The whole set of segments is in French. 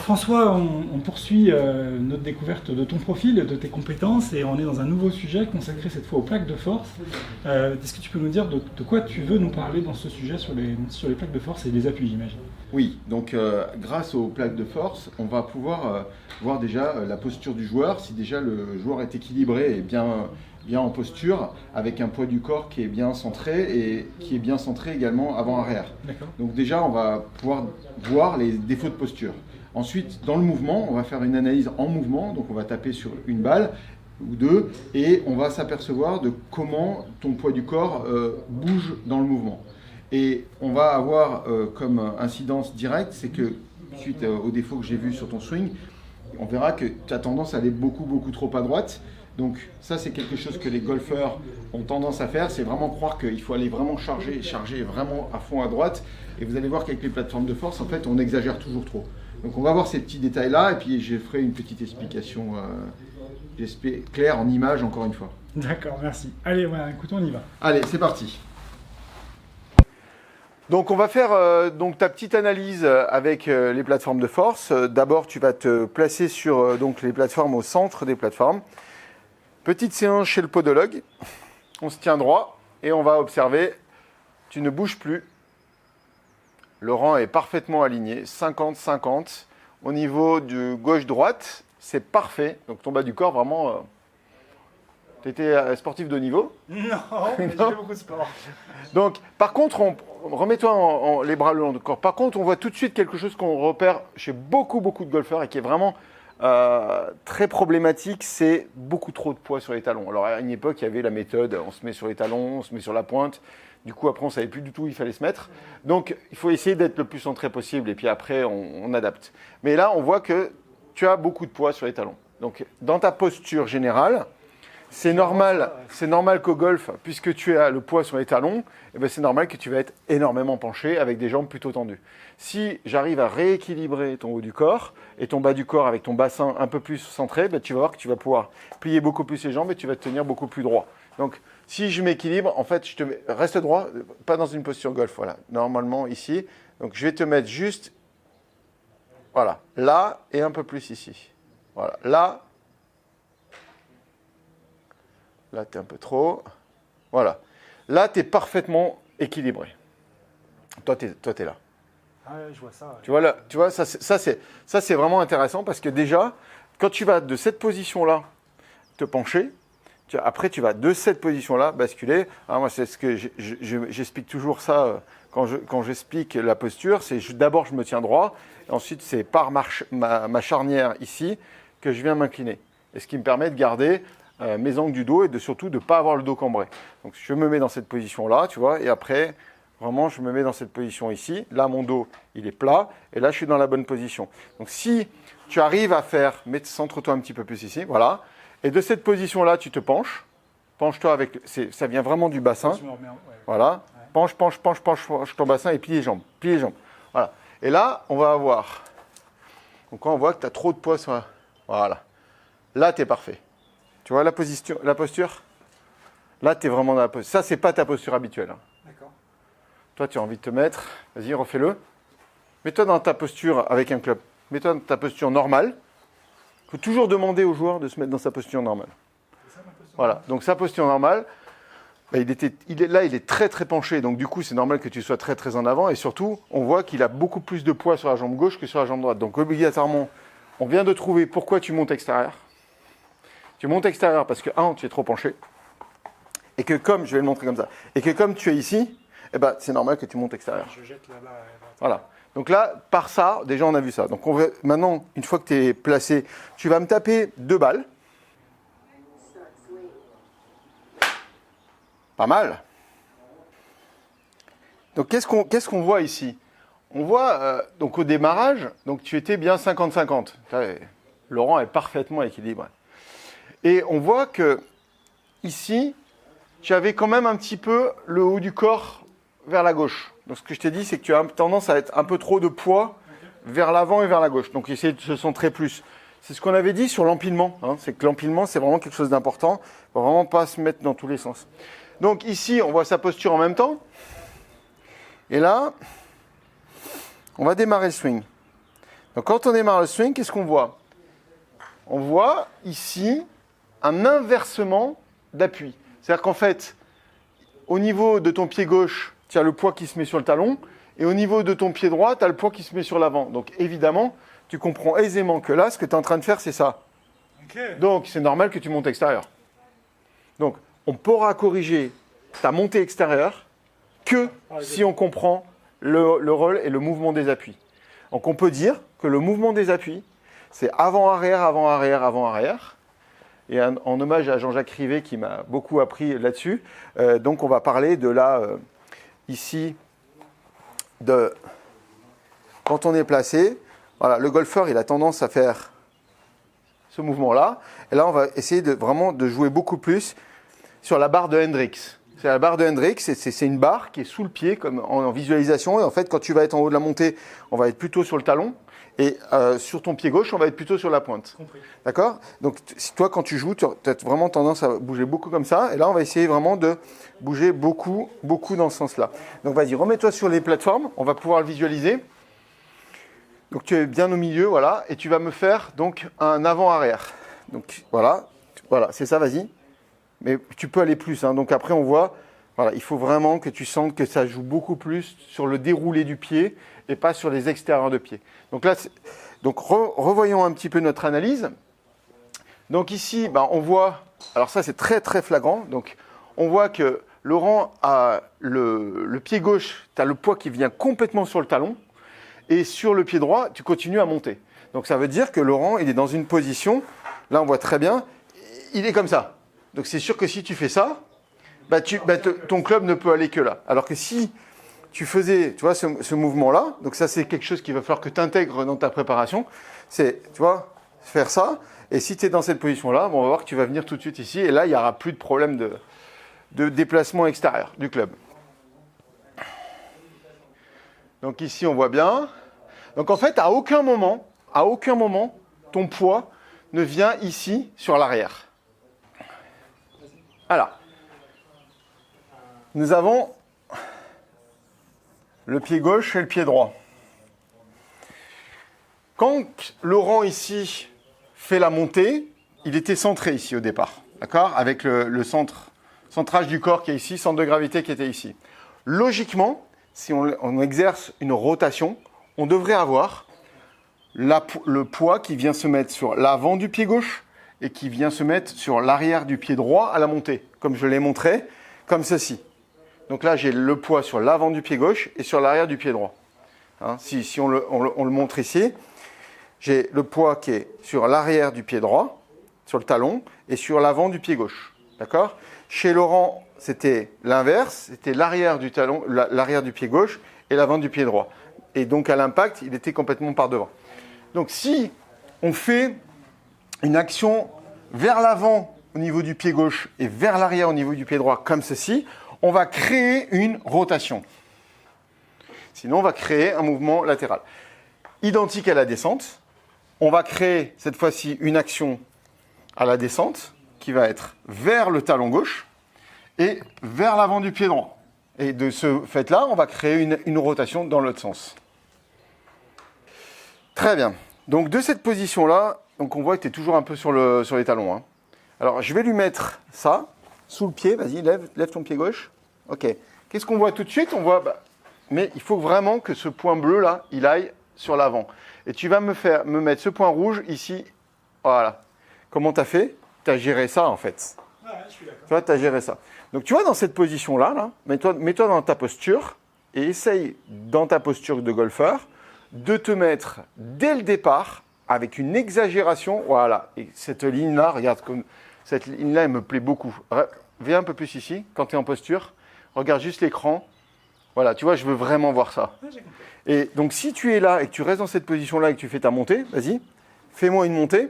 François, on poursuit notre découverte de ton profil, de tes compétences, et on est dans un nouveau sujet consacré cette fois aux plaques de force. Est-ce que tu peux nous dire de quoi tu veux nous parler dans ce sujet sur les plaques de force et les appuis, j'imagine? Oui, donc grâce aux plaques de force, on va pouvoir voir déjà la posture du joueur, si déjà le joueur est équilibré et bien en posture, avec un poids du corps qui est bien centré et qui est bien centré également avant-arrière. Donc déjà, on va pouvoir voir les défauts de posture. Ensuite, dans le mouvement, on va faire une analyse en mouvement, donc on va taper sur une balle ou deux, et on va s'apercevoir de comment ton poids du corps bouge dans le mouvement. Et on va avoir comme incidence directe, c'est que suite aux défauts que j'ai vus sur ton swing, on verra que tu as tendance à aller beaucoup trop à droite. Donc ça, c'est quelque chose que les golfeurs ont tendance à faire, c'est vraiment croire qu'il faut aller vraiment charger vraiment à fond à droite. Et vous allez voir qu'avec les plateformes de force, en fait, on exagère toujours trop. Donc on va voir ces petits détails-là, et puis je ferai une petite explication claire en images encore une fois. D'accord, merci. Allez, voilà, écoutez, on y va. Allez, c'est parti. Donc on va faire donc ta petite analyse avec les plateformes de force. D'abord, tu vas te placer sur donc les plateformes au centre des plateformes. Petite séance chez le podologue. On se tient droit et on va observer. Tu ne bouges plus. Le rang est parfaitement aligné, 50-50. Au niveau du gauche-droite, c'est parfait. Donc ton bas du corps, vraiment... Tu étais sportif de haut niveau? Non, mais j'ai fait beaucoup de sport. Donc, par contre, remets-toi les bras le long du corps. Par contre, on voit tout de suite quelque chose qu'on repère chez beaucoup de golfeurs et qui est vraiment très problématique, c'est beaucoup trop de poids sur les talons. Alors, à une époque, il y avait la méthode, on se met sur les talons, on se met sur la pointe. Du coup, après, on ne savait plus du tout où il fallait se mettre. Donc, il faut essayer d'être le plus centré possible et puis après, on adapte. Mais là, on voit que tu as beaucoup de poids sur les talons. Donc, dans ta posture générale, c'est normal qu'au golf, puisque tu as le poids sur les talons, eh ben c'est normal que tu vas être énormément penché avec des jambes plutôt tendues. Si j'arrive à rééquilibrer ton haut du corps et ton bas du corps avec ton bassin un peu plus centré, ben tu vas voir que tu vas pouvoir plier beaucoup plus les jambes et tu vas te tenir beaucoup plus droit. Donc, si je m'équilibre, en fait, reste droit, pas dans une posture golf, voilà. Normalement, ici. Donc, je vais te mettre juste, voilà, là et un peu plus ici. Voilà, là. Là, tu es un peu trop. Voilà. Là, tu es parfaitement équilibré. Toi, tu es là. Ah ouais, je vois ça. Ouais. Tu vois ça, c'est vraiment intéressant parce que déjà, quand tu vas de cette position-là te pencher, après, tu vas de cette position-là basculer. Ah, moi, c'est ce que j'explique toujours ça quand j'explique la posture. C'est d'abord, je me tiens droit. Et ensuite, c'est par ma charnière ici que je viens m'incliner. Et ce qui me permet de garder mes angles du dos et surtout de ne pas avoir le dos cambré. Donc je me mets dans cette position-là, tu vois, et après, vraiment, je me mets dans cette position ici. Là, mon dos, il est plat, et là, je suis dans la bonne position. Donc si tu arrives à faire, centre-toi un petit peu plus ici, voilà, et de cette position-là, tu te penches. Penche-toi avec, ça vient vraiment du bassin. Voilà, penche ton bassin et plie les jambes. Voilà. Et là, on va avoir, donc quand on voit que tu as trop de poids sur la... Voilà. Là, tu es parfait. Tu vois la posture? Là, tu es vraiment dans la posture. Ça, ce n'est pas ta posture habituelle. Hein. D'accord. Toi, tu as envie de te mettre. Vas-y, refais-le. Mets-toi dans ta posture avec un club. Mets-toi dans ta posture normale. Il faut toujours demander au joueur de se mettre dans sa posture normale. C'est ça, ma posture? Voilà. Donc, sa posture normale, bah, il est très penché. Donc, du coup, c'est normal que tu sois très en avant. Et surtout, on voit qu'il a beaucoup plus de poids sur la jambe gauche que sur la jambe droite. Donc, obligatoirement, on vient de trouver pourquoi tu montes extérieur. Tu montes extérieur parce que, tu es trop penché. Et que comme, je vais le montrer comme ça, et que comme tu es ici, eh ben, c'est normal que tu montes extérieur. Je jette là-bas. Voilà. Donc là, par ça, déjà, on a vu ça. Donc maintenant, une fois que tu es placé, tu vas me taper 2 balles. Pas mal. Donc, qu'est-ce qu'on voit ici? On voit, donc au démarrage, donc tu étais bien 50-50. Laurent est parfaitement équilibré. Et on voit que ici, tu avais quand même un petit peu le haut du corps vers la gauche. Donc ce que je t'ai dit, c'est que tu as tendance à être un peu trop de poids vers l'avant et vers la gauche. Donc essayer de se centrer plus. C'est ce qu'on avait dit sur l'empilement. Hein. C'est que l'empilement, c'est vraiment quelque chose d'important. Il ne faut vraiment pas se mettre dans tous les sens. Donc ici, on voit sa posture en même temps. Et là, on va démarrer le swing. Donc quand on démarre le swing, qu'est-ce qu'on voit? On voit ici un inversement d'appui. C'est-à-dire qu'en fait, au niveau de ton pied gauche, tu as le poids qui se met sur le talon, et au niveau de ton pied droit, tu as le poids qui se met sur l'avant. Donc évidemment, tu comprends aisément que là, ce que tu es en train de faire, c'est ça. Ok. Donc c'est normal que tu montes extérieur. Donc on pourra corriger ta montée extérieure que si on comprend le rôle et le mouvement des appuis. Donc on peut dire que le mouvement des appuis, c'est avant-arrière, avant-arrière, avant-arrière. Et en hommage à Jean-Jacques Rivet qui m'a beaucoup appris là-dessus, donc on va parler de là, ici, de quand on est placé. Voilà, le golfeur, il a tendance à faire ce mouvement-là. Et là, on va essayer vraiment de jouer beaucoup plus sur la barre de Hendricks. C'est la barre de Hendricks, c'est une barre qui est sous le pied, comme en visualisation. Et en fait, quand tu vas être en haut de la montée, on va être plutôt sur le talon. Et sur ton pied gauche, on va être plutôt sur la pointe. D'accord? Donc, toi, quand tu joues, tu as vraiment tendance à bouger beaucoup comme ça. Et là, on va essayer vraiment de bouger beaucoup, beaucoup dans ce sens-là. Donc, vas-y, remets-toi sur les plateformes. On va pouvoir le visualiser. Donc, tu es bien au milieu, voilà. Et tu vas me faire donc un avant-arrière. Donc, voilà, c'est ça, vas-y. Mais tu peux aller plus. Hein. Donc, après, on voit, voilà, il faut vraiment que tu sentes que ça joue beaucoup plus sur le déroulé du pied et pas sur les extérieurs de pied. Donc là, revoyons un petit peu notre analyse. Donc ici, on voit, alors ça c'est très très flagrant, donc on voit que Laurent a le pied gauche, tu as le poids qui vient complètement sur le talon, et sur le pied droit, tu continues à monter. Donc ça veut dire que Laurent, il est dans une position, là on voit très bien, il est comme ça. Donc c'est sûr que si tu fais ça, ton club ne peut aller que là. Alors que si tu faisais, tu vois, ce mouvement-là, donc ça c'est quelque chose qu'il va falloir que tu intègres dans ta préparation, c'est, tu vois, faire ça, et si tu es dans cette position-là, on va voir que tu vas venir tout de suite ici, et là il n'y aura plus de problème de déplacement extérieur du club. Donc ici on voit bien. Donc en fait, à aucun moment, ton poids ne vient ici sur l'arrière. Alors, nous avons le pied gauche et le pied droit. Quand Laurent ici fait la montée, il était centré ici au départ, d'accord? Avec le centrage du corps qui est ici, centre de gravité qui était ici. Logiquement, si on exerce une rotation, on devrait avoir le poids qui vient se mettre sur l'avant du pied gauche et qui vient se mettre sur l'arrière du pied droit à la montée, comme je l'ai montré, comme ceci. Donc là, j'ai le poids sur l'avant du pied gauche et sur l'arrière du pied droit. Hein, si on le montre ici, j'ai le poids qui est sur l'arrière du pied droit, sur le talon, et sur l'avant du pied gauche. D'accord? Chez Laurent, c'était l'inverse, c'était l'arrière du talon, l'arrière du pied gauche et l'avant du pied droit. Et donc à l'impact, il était complètement par devant. Donc si on fait une action vers l'avant au niveau du pied gauche et vers l'arrière au niveau du pied droit, comme ceci, on va créer une rotation. Sinon, on va créer un mouvement latéral. Identique à la descente, on va créer cette fois-ci une action à la descente qui va être vers le talon gauche et vers l'avant du pied droit. Et de ce fait-là, on va créer une rotation dans l'autre sens. Très bien. Donc de cette position-là, donc on voit que tu es toujours un peu sur les talons. Hein. Alors je vais lui mettre ça sous le pied. Vas-y, lève ton pied gauche. Ok. Qu'est-ce qu'on voit tout de suite? On voit, mais il faut vraiment que ce point bleu là, il aille sur l'avant. Et tu vas me mettre ce point rouge ici. Voilà. Comment tu as fait? Tu as géré ça en fait. Ouais, je suis d'accord. Tu vois, tu as géré ça. Donc tu vois, dans cette position-là, mets-toi dans ta posture et essaye dans ta posture de golfeur de te mettre dès le départ avec une exagération. Voilà. Et cette ligne-là, regarde, cette ligne-là, elle me plaît beaucoup. Viens un peu plus ici, quand tu es en posture. Regarde juste l'écran. Voilà, tu vois, je veux vraiment voir ça. Ouais, j'ai compris. Et donc, si tu es là et que tu restes dans cette position-là et que tu fais ta montée, vas-y, fais-moi une montée.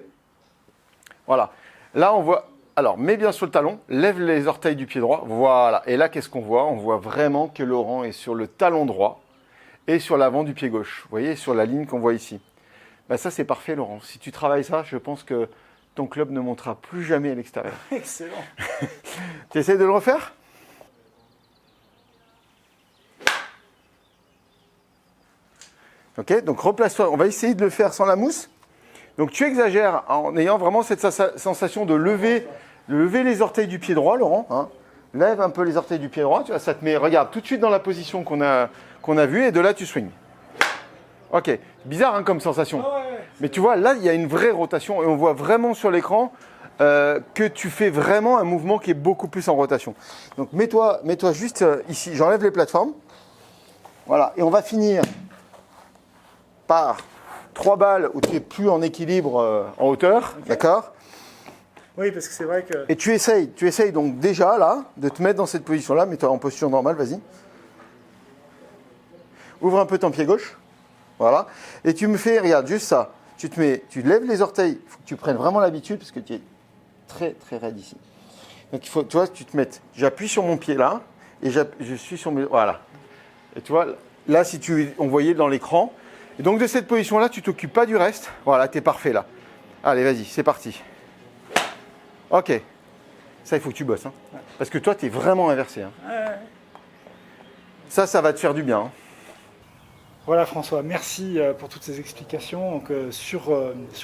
Voilà. Là, on voit... Alors, mets bien sur le talon, lève les orteils du pied droit. Voilà. Et là, qu'est-ce qu'on voit? On voit vraiment que Laurent est sur le talon droit et sur l'avant du pied gauche. Vous voyez, sur la ligne qu'on voit ici. Ça, c'est parfait, Laurent. Si tu travailles ça, je pense que ton club ne montera plus jamais à l'extérieur. Excellent. Tu essaies de le refaire? Ok, donc replace-toi. On va essayer de le faire sans la mousse. Donc tu exagères en ayant vraiment cette sensation de lever les orteils du pied droit, Laurent. Hein. Lève un peu les orteils du pied droit. Tu vois, ça te met, regarde, tout de suite dans la position qu'on a vue et de là tu swings. Ok, bizarre hein, comme sensation. Mais tu vois, là il y a une vraie rotation et on voit vraiment sur l'écran que tu fais vraiment un mouvement qui est beaucoup plus en rotation. Donc mets-toi juste ici. J'enlève les plateformes. Voilà, et on va finir par 3 balles où tu es plus en équilibre en hauteur, okay. D'accord? Oui, parce que c'est vrai que... Et tu essayes donc déjà là, de te mettre dans cette position-là, mets-toi en posture normale, vas-y. Ouvre un peu ton pied gauche, voilà. Et tu me fais, regarde, juste ça. Tu lèves les orteils, il faut que tu prennes vraiment l'habitude parce que tu es très très raide ici. Donc il faut, tu vois, tu te mettes, j'appuie sur mon pied là, et je suis sur mes, voilà. Et tu vois, là, on voyait dans l'écran. Et donc, de cette position-là, tu ne t'occupes pas du reste. Voilà, tu es parfait là. Allez, vas-y, c'est parti. Ok. Ça, il faut que tu bosses. Hein. Ouais. Parce que toi, tu es vraiment inversé. Hein. Ouais. Ça va te faire du bien. Hein. Voilà, François, merci pour toutes ces explications. Donc, sur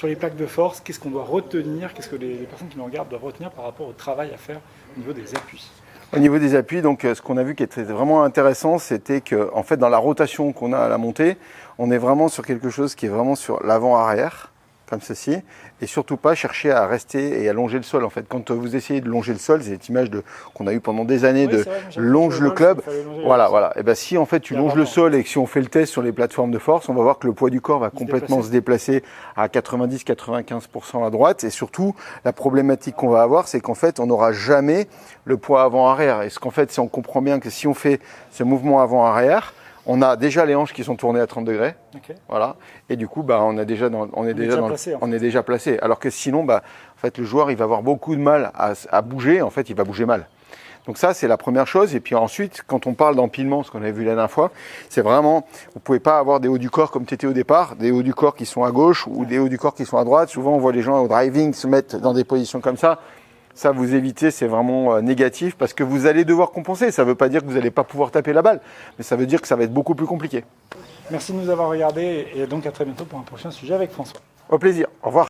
les plaques de force, qu'est-ce qu'on doit retenir? Qu'est-ce que les personnes qui nous regardent doivent retenir par rapport au travail à faire au niveau des appuis? Au niveau des appuis, donc ce qu'on a vu qui était vraiment intéressant, c'était que en fait dans la rotation qu'on a à la montée, on est vraiment sur quelque chose qui est vraiment sur l'avant-arrière, comme ceci, et surtout pas chercher à rester et à longer le sol. En fait, quand vous essayez de longer le sol, c'est cette image qu'on a eu pendant des années de longe le club. Voilà. Et ben si en fait tu longes le sol et que si on fait le test sur les plateformes de force, on va voir que le poids du corps va complètement se déplacer à 90-95% à droite. Et surtout, la problématique qu'on va avoir, c'est qu'en fait, on n'aura jamais le poids avant-arrière. Et ce qu'en fait, si on comprend bien que si on fait ce mouvement avant-arrière, on a déjà les hanches qui sont tournées à 30 degrés, okay. Voilà. Et du coup, on est déjà placé. Alors que sinon, en fait, le joueur, il va avoir beaucoup de mal à bouger. En fait, il va bouger mal. Donc ça, c'est la première chose. Et puis ensuite, quand on parle d'empilement, ce qu'on avait vu la dernière fois, c'est vraiment, vous ne pouvez pas avoir des hauts du corps comme tu étais au départ, des hauts du corps qui sont à gauche ou des hauts du corps qui sont à droite. Souvent, on voit les gens au driving se mettre dans des positions comme ça. Ça, vous évitez, c'est vraiment négatif parce que vous allez devoir compenser. Ça ne veut pas dire que vous n'allez pas pouvoir taper la balle, mais ça veut dire que ça va être beaucoup plus compliqué. Merci de nous avoir regardés et donc à très bientôt pour un prochain sujet avec François. Au plaisir. Au revoir.